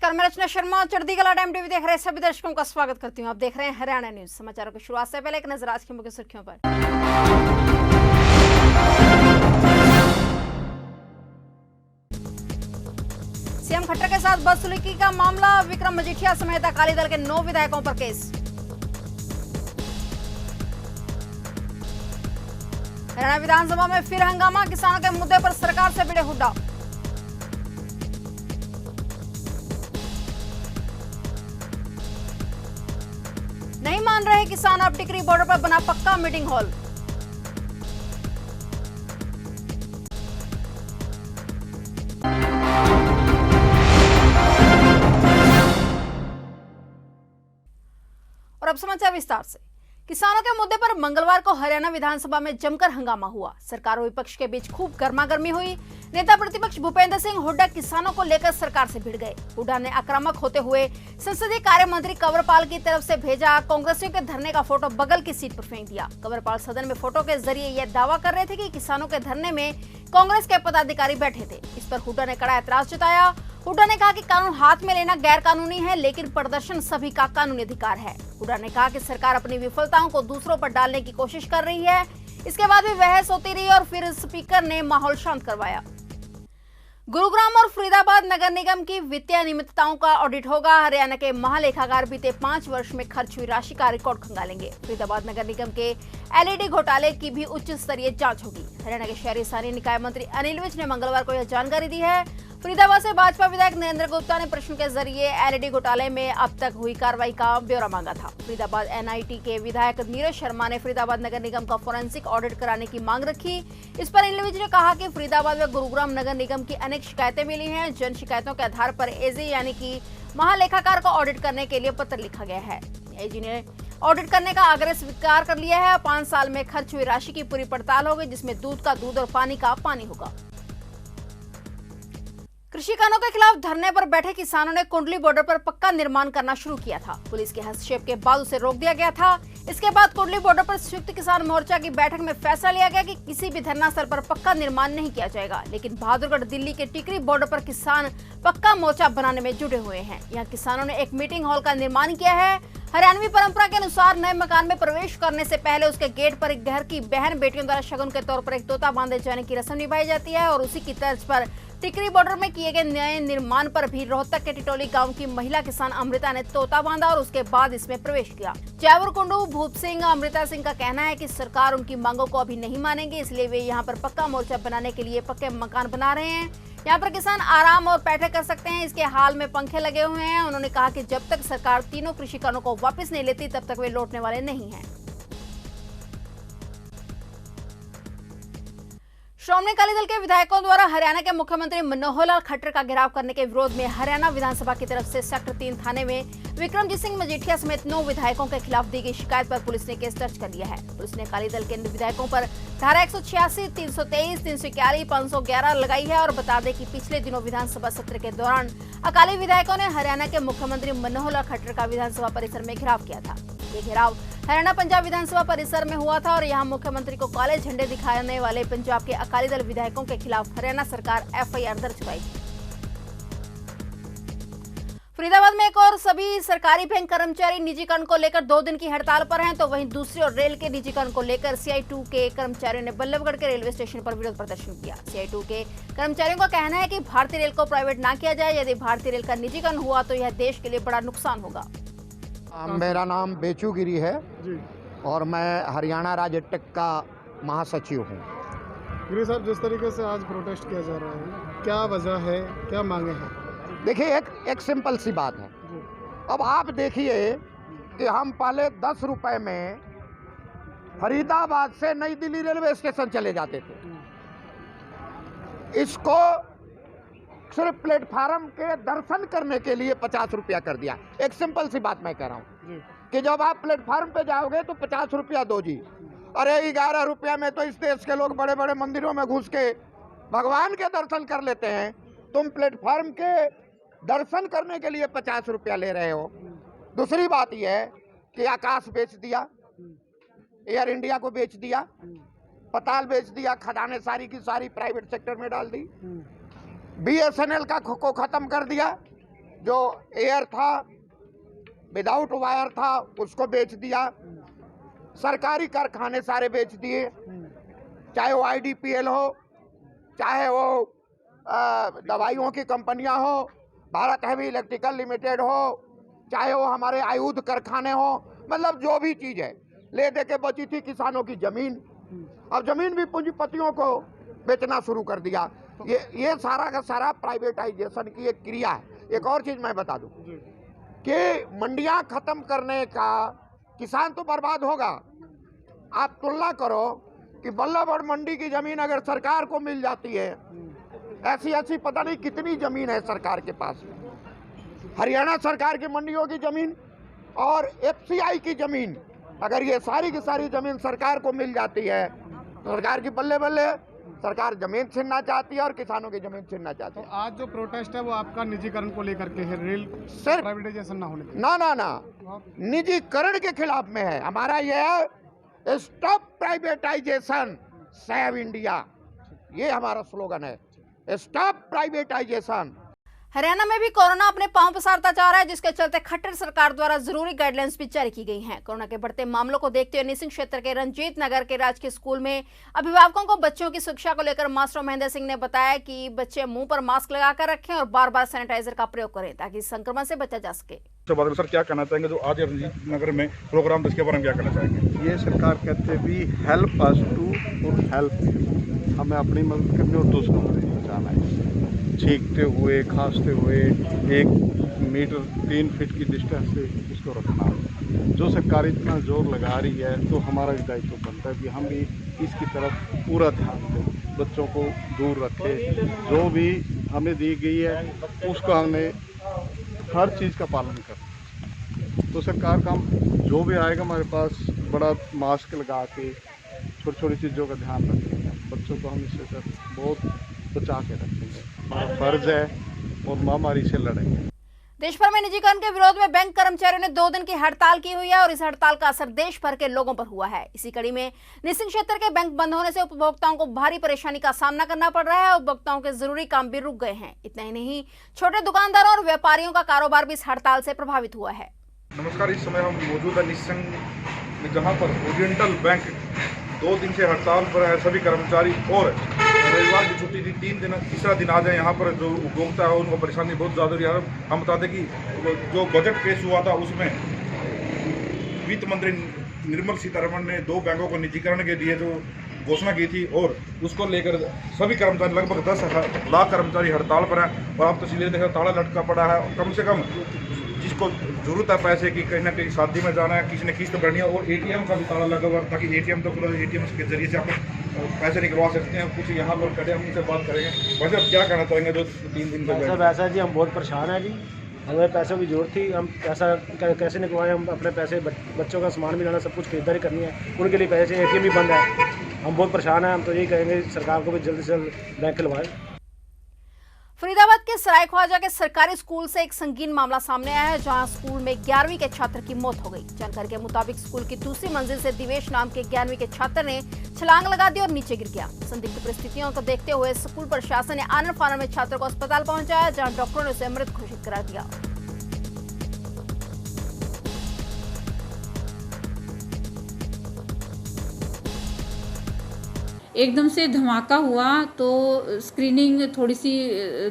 नमस्कार, मैं रचना शर्मा चढ़ती कला टाइम टीवी देख रहे सभी दर्शकों का स्वागत करती हूं। आप देख रहे हैं हरियाणा न्यूज। समाचारों की शुरुआत से पहले एक नजर आज की मुख्य सुर्खियों पर। सीएम खट्टर के साथ बदसलूकी का मामला, विक्रम मजीठिया समेत अकाली दल के 9 विधायकों पर केस। हरियाणा विधानसभा में फिर हंगामा, किसानों के मुद्दे पर सरकार से भिड़े हुड्डा। नहीं मान रहे किसान, अब टिकरी बॉर्डर पर बना पक्का मीटिंग हॉल। और अब समाचार विस्तार से। किसानों के मुद्दे पर मंगलवार को हरियाणा विधानसभा में जमकर हंगामा हुआ। सरकार और विपक्ष के बीच खूब गर्मागर्मी हुई। नेता प्रतिपक्ष भूपेंद्र सिंह हुड्डा किसानों को लेकर सरकार से भिड़ गए। हुड्डा ने आक्रामक होते हुए संसदीय कार्य मंत्री कंवरपाल की तरफ से भेजा कांग्रेसियों के धरने का फोटो बगल की सीट पर फेंक दिया। कंवरपाल सदन में फोटो के जरिए यह दावा कर रहे थे कि किसानों के धरने में कांग्रेस के पदाधिकारी बैठे थे। इस पर हुड्डा ने कड़ा ऐतराज जताया। हुड्डा ने कहा कि कानून हाथ में लेना गैर कानूनी है, लेकिन प्रदर्शन सभी का कानूनी अधिकार है। हुड्डा ने कहा कि सरकार अपनी विफलताओं को दूसरों पर डालने की कोशिश कर रही है। इसके बाद भी बहस होती रही और फिर स्पीकर ने माहौल शांत करवाया। गुरुग्राम और फरीदाबाद नगर निगम की वित्तीय अनियमितताओं का ऑडिट होगा। हरियाणा के महालेखाकार बीते 5 वर्ष में खर्च हुई राशि का रिकॉर्ड खंगालेंगे। फरीदाबाद नगर निगम के एलईडी घोटाले की भी उच्च स्तरीय जांच होगी। हरियाणा के शहरी स्थानीय निकाय मंत्री अनिल विज ने मंगलवार को यह जानकारी दी है। फरीदाबाद से भाजपा विधायक नरेंद्र गुप्ता ने प्रश्न के जरिए एलईडी घोटाले में अब तक हुई कार्रवाई का ब्यौरा मांगा था। फरीदाबाद एनआईटी के विधायक नीरज शर्मा ने फरीदाबाद नगर निगम का फोरेंसिक ऑडिट कराने की मांग रखी। इस पर अनिल विज ने कहा कि फरीदाबाद व गुरुग्राम नगर निगम की अनेक शिकायतें मिली हैं। जन शिकायतों के आधार पर एजी यानी कि महालेखाकार को ऑडिट करने के लिए पत्र लिखा गया है। एजी ने ऑडिट करने का आग्रह स्वीकार कर लिया है। 5 साल में खर्च हुई राशि की पूरी पड़ताल होगी, जिसमें दूध का दूध और पानी का पानी होगा। कृषि कानूनों के खिलाफ धरने पर बैठे किसानों ने कुंडली बॉर्डर पर पक्का निर्माण करना शुरू किया था। पुलिस के हस्तक्षेप के बाद उसे रोक दिया गया था। इसके बाद कुंडली बॉर्डर पर संयुक्त किसान मोर्चा की बैठक में फैसला लिया गया कि किसी भी धरना स्थल पर पक्का निर्माण नहीं किया जाएगा। लेकिन बहादुरगढ़ दिल्ली के टिकरी बॉर्डर पर किसान पक्का मोर्चा बनाने में जुटे हुए हैं। यहाँ किसानों ने एक मीटिंग हॉल का निर्माण किया है। हरियाणवी परंपरा के अनुसार नए मकान में प्रवेश करने से पहले उसके गेट पर एक घर की बहन बेटियों द्वारा शगुन के तौर पर एक तोता बांधे जाने की रस्म निभाई जाती है। और उसी की तर्ज पर टिकरी बॉर्डर में किए गए नए निर्माण पर भी रोहतक के टिटोली गांव की महिला किसान अमृता ने तोता बांधा और उसके बाद इसमें प्रवेश किया। जयपुर कुंडू भूप सिंह अमृता सिंह का कहना है कि सरकार उनकी मांगों को अभी नहीं मानेगी, इसलिए वे यहाँ पर पक्का मोर्चा बनाने के लिए पक्के मकान बना रहे हैं। यहाँ पर किसान आराम और बैठक कर सकते हैं। इसके हाल में पंखे लगे हुए हैं। उन्होंने कहा कि जब तक सरकार तीनों कृषि कानूनों को वापस नहीं लेती, तब तक वे लौटने वाले नहीं हैं। श्रोमणी अकाली दल के विधायकों द्वारा हरियाणा के मुख्यमंत्री मनोहर लाल खट्टर का घेराव करने के विरोध में हरियाणा विधानसभा की तरफ से सेक्टर 3 थाने में विक्रमजीत सिंह मजीठिया समेत 9 विधायकों के खिलाफ दी गई शिकायत पर पुलिस ने केस दर्ज कर लिया है। पुलिस ने अकाली दल के विधायकों पर धारा 186, 323, 341, 511 लगाई है। और बता दें कि पिछले दिनों विधानसभा सत्र के दौरान अकाली विधायकों ने हरियाणा के मुख्यमंत्री मनोहर लाल खट्टर का विधानसभा परिसर में घेराव किया था। ये घेराव हरियाणा पंजाब विधानसभा परिसर में हुआ था और यहां मुख्यमंत्री को काले झंडे दिखाने वाले पंजाब के अकाली दल विधायकों के खिलाफ हरियाणा सरकार एफआईआर दर्ज कराएगी। फरीदाबाद में एक और सभी सरकारी बैंक कर्मचारी निजीकरण को लेकर 2 दिन की हड़ताल पर हैं, तो वहीं दूसरी ओर रेल के निजीकरण को लेकर CI2 के कर्मचारियों ने बल्लभगढ़ के रेलवे स्टेशन पर विरोध प्रदर्शन किया। CI2 के कर्मचारियों का कहना है कि भारतीय रेल को प्राइवेट ना किया जाए। यदि भारतीय रेल का निजीकरण हुआ तो यह देश के लिए बड़ा नुकसान होगा। मेरा नाम बेचू गिरी है और मैं हरियाणा राज्य टेक का महासचिव हूँ। गिरी साहब, जिस तरीके से आज प्रोटेस्ट किया जा रहा है, क्या वजह है, क्या मांगे हैं? देखिए, एक सिंपल सी बात है। अब आप देखिए कि हम पहले 10 रुपए में फरीदाबाद से नई दिल्ली रेलवे स्टेशन चले जाते थे। इसको सिर्फ प्लेटफार्म के दर्शन करने के लिए 50 रुपया कर दिया। एक सिंपल सी बात मैं कह रहा हूँ कि जब आप प्लेटफार्म पे जाओगे तो 50 रुपया दो जी। अरे 11 रुपया में तो इस देश के लोग बड़े बड़े मंदिरों में घुस के भगवान के दर्शन कर लेते हैं। तुम प्लेटफार्म के दर्शन करने के लिए 50 रुपया ले रहे हो। दूसरी बात यह है कि आकाश बेच दिया, एयर इंडिया को बेच दिया, पताल बेच दिया, खदानें सारी की सारी प्राइवेट सेक्टर में डाल दी, BSNL का को खत्म कर दिया। जो एयर था विदाउट वायर था उसको बेच दिया, सरकारी कारखाने सारे बेच दिए, चाहे वो IDPL हो, चाहे वो दवाइयों की कंपनियां हो, भारत हैवी इलेक्ट्रिकल लिमिटेड हो, चाहे वो हमारे आयुध कारखाने हो, मतलब जो भी चीज़ है ले दे के बची थी किसानों की ज़मीन। अब ज़मीन भी पूंजीपतियों को बेचना शुरू कर दिया। ये सारा का सारा प्राइवेटाइजेशन की एक क्रिया है। एक और चीज़ मैं बता दूं कि मंडियां खत्म करने का किसान तो बर्बाद होगा। आप तुलना करो कि बल्लभगढ़ मंडी की ज़मीन अगर सरकार को मिल जाती है, ऐसी पता नहीं कितनी ज़मीन है सरकार के पास, हरियाणा सरकार की मंडियों की ज़मीन और FCI की ज़मीन, अगर ये सारी की सारी ज़मीन सरकार को मिल जाती है तो सरकार की बल्ले बल्ले, सरकार ज़मीन छीनना चाहती है और किसानों की ज़मीन छीनना चाहती है। तो आज जो प्रोटेस्ट है वो आपका निजीकरण को लेकर के है, रेल सिर्फ प्राइवेटाइजेशन ना होने के। ना निजीकरण के खिलाफ में है। हमारा ये है स्टॉप प्राइवेटाइजेशन सेव इंडिया, ये हमारा स्लोगन है, स्टॉप प्राइवेटाइजेशन। हरियाणा में भी कोरोना अपने पांव पसारता जा रहा है, जिसके चलते खट्टर सरकार द्वारा जरूरी गाइडलाइंस भी जारी की गई हैं। कोरोना के बढ़ते मामलों को देखते हुए निसिंग क्षेत्र के रंजीत नगर के राजकीय स्कूल में अभिभावकों को बच्चों की सुरक्षा को लेकर मास्टर महेंद्र सिंह ने बताया कि बच्चे मुंह पर मास्क लगाकर रखें और बार बार सैनिटाइजर का प्रयोग करें ताकि संक्रमण से बचा जा सके। सर क्या कहना चाहेंगे जो आज रंजीत नगर में प्रोग्राम, इसके बारे में क्या कहना चाहेंगे? ये सरकार कहते भी हेल्प अस टू हेल्प, हमें अपनी मदद करनी और दूसरों को बचाना है। छींकते हुए खांसते हुए 1 मीटर 3 फीट की डिस्टेंस से उसको रखना। जो सरकार इतना जोर लगा रही है तो हमारा भी दायित्व बनता है कि हम भी इसकी तरफ पूरा ध्यान दें, बच्चों को दूर रखें, जो भी हमें दी गई है उसका हमने हर चीज़ का पालन करें। तो सरकार का जो भी आएगा हमारे पास बड़ा मास्क लगा के छोटी छोटी चीज़ों का ध्यान रखेंगे, बच्चों को हम इससे सर बहुत बचा के रखेंगे। हमारा फर्ज है और महामारी से लड़ेंगे। देश भर में निजीकरण के विरोध में बैंक कर्मचारियों ने 2 दिन की हड़ताल की हुई है और इस हड़ताल का असर देश भर के लोगों पर हुआ है। इसी कड़ी में निसिंग क्षेत्र के बैंक बंद होने से उपभोक्ताओं को भारी परेशानी का सामना करना पड़ रहा है। उपभोक्ताओं के जरूरी काम भी रुक गए हैं। इतना ही नहीं, छोटे दुकानदारों और व्यापारियों का कारोबार भी इस हड़ताल से प्रभावित हुआ है। नमस्कार, इस समय हम मौजूद है निसिंग में, जहाँ पर ओरिएंटल बैंक 2 दिन से हड़ताल पर है। सभी कर्मचारी और रविवार की छुट्टी थी, 3 दिन, तीसरा दिन आज है। यहाँ पर जो उपभोक्ता है उनको परेशानी बहुत ज़्यादा रही है। हम बता दें कि जो बजट पेश हुआ था उसमें वित्त मंत्री निर्मला सीतारमण ने 2 बैंकों को निजीकरण के लिए जो घोषणा की थी और उसको लेकर सभी कर्मचारी, लगभग 10 लाख कर्मचारी हड़ताल पर हैं। और आप तस्वीरें देखकर ताला लटका पड़ा है। कम से कम जिसको जरूरत है पैसे की, कहीं ना कहीं शादी में जाना है, किसी ने किस्त भरनी है, और ATM का भी ताला लगा हुआ ताकि ATM तो खुला, ATM के जरिए से आप पैसे निकलवा सकते हैं। कुछ यहाँ पर खड़े हम उनसे बात करेंगे। वैसे आप क्या कहना चाहेंगे जो 3 दिन से? सर वैसा जी हम बहुत परेशान हैं जी, हमें पैसों की जरूरत थी, हम पैसा कैसे निकलवाएं? हम अपने पैसे, बच्चों का सामान भी लाना, सब कुछ खरीदारी करनी है, उनके लिए पैसे, ATM भी बंद है, हम बहुत परेशान हैं। हम तो यही कहेंगे सरकार को भी जल्द से जल्द बैंक खुलवाएं। फरीदाबाद के सरायख्वाजा के सरकारी स्कूल से एक संगीन मामला सामने आया है, जहां स्कूल में 11वीं के छात्र की मौत हो गई। जानकारी के मुताबिक स्कूल की दूसरी मंजिल से दिवेश नाम के 11वीं के छात्र ने छलांग लगा दी और नीचे गिर गया। संदिग्ध परिस्थितियों को देखते हुए स्कूल प्रशासन ने आनन फानन में छात्र को अस्पताल पहुंचाया, जहां डॉक्टरों ने उसे मृत घोषित करा दिया। एकदम से धमाका हुआ तो स्क्रीनिंग थोड़ी सी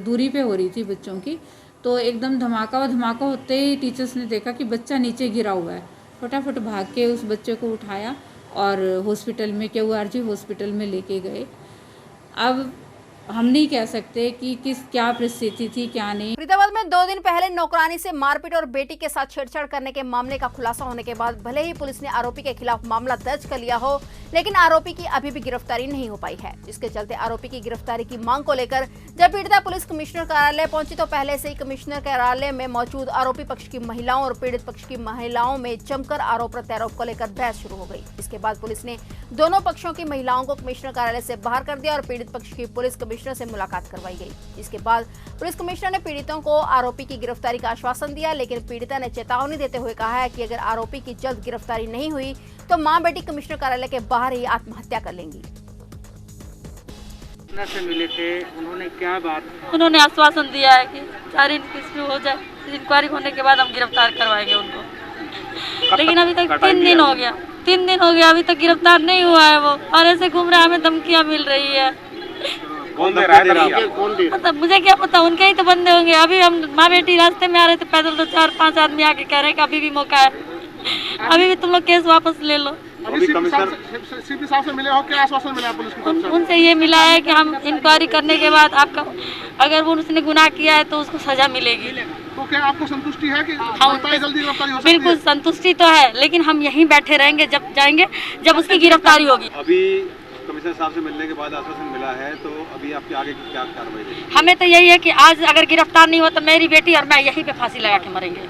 दूरी पे हो रही थी बच्चों की, तो एकदम धमाका होते ही टीचर्स ने देखा कि बच्चा नीचे गिरा हुआ है। फटाफट भाग के उस बच्चे को उठाया और हॉस्पिटल में, KURG हॉस्पिटल में लेके गए। अब हम नहीं कह सकते कि क्या परिस्थिति थी क्या नहीं। फरीदाबाद में 2 दिन पहले नौकरानी से मारपीट और बेटी के साथ छेड़छाड़ करने के मामले का खुलासा होने के बाद भले ही पुलिस ने आरोपी के खिलाफ मामला दर्ज कर लिया हो, लेकिन आरोपी की अभी भी गिरफ्तारी नहीं हो पाई है। जिसके चलते आरोपी की गिरफ्तारी की मांग को लेकर जब पीड़िता पुलिस कमिश्नर कार्यालय पहुंची तो पहले से ही कमिश्नर कार्यालय में मौजूद आरोपी पक्ष की महिलाओं और पीड़ित पक्ष की महिलाओं में जमकर आरोप प्रत्यारोप को लेकर बहस शुरू हो गई। इसके बाद पुलिस ने दोनों पक्षों की महिलाओं को कमिश्नर कार्यालय से बाहर कर दिया और पीड़ित पक्ष की पुलिस कमिश्नर से मुलाकात करवाई गई। इसके बाद पुलिस कमिश्नर ने पीड़ितों को आरोपी की गिरफ्तारी का आश्वासन दिया, लेकिन पीड़िता ने चेतावनी देते हुए कहा है कि अगर आरोपी की जल्द गिरफ्तारी नहीं हुई तो मां बेटी कमिश्नर कार्यालय के बाहर ही आत्महत्या कर लेंगी। से मिले थे, उन्होंने क्या बात? उन्होंने आश्वासन दिया है कि 4 इंक्वायरी हो जाए, इंक्वायरी होने के बाद हम गिरफ्तार करवाएंगे उनको। लेकिन अभी तक 3 दिन हो गया, 3 दिन हो गया, अभी तक गिरफ्तार नहीं हुआ है वो, और ऐसे घूम रहा है, हमें धमकियाँ मिल रही है। कौन दे रहा है? कौन दे? मतलब मुझे क्या पता, उनके ही तो बंदे होंगे। अभी हम माँ बेटी रास्ते में आ रहे थे पैदल, तो 4-5 आदमी आके कह रहे हैं कि अभी भी मौका है, अभी भी तुम लोग केस वापस ले लो। अभी सीपी साहब से मिले हो, क्या आश्वासन मिला पुलिस की तरफ से? उनसे ये मिला है कि हम इंक्वायरी करने के बाद आपका, अगर वो उसने गुनाह किया है तो उसको सजा मिलेगी। तो क्या आपको संतुष्टि है कि जल्दी गिरफ्तारी हो सकती है? बिल्कुल संतुष्टि तो है, लेकिन हम यहीं बैठे रहेंगे जब जाएंगे जब उसकी गिरफ्तारी होगी। अभी कमिश्नर साहब से मिलने के बाद आश्वासन मिला है, तो अभी आपके आगे की क्या कार्रवाई रहेगी? हमें तो यही है कि आज अगर गिरफ्तार नहीं हो तो मेरी बेटी और मैं यहीं पे फांसी लगा के मरेंगे।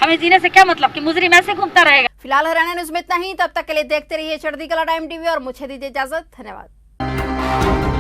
हमें जीने से क्या मतलब कि मुजरिम ऐसे घूमता रहेगा। फिलहाल हरियाणा न्यूज में इतना ही, तब तक के लिए देखते रहिए चढ़ती कला टाइम टीवी और मुझे दीजिए इजाजत। धन्यवाद।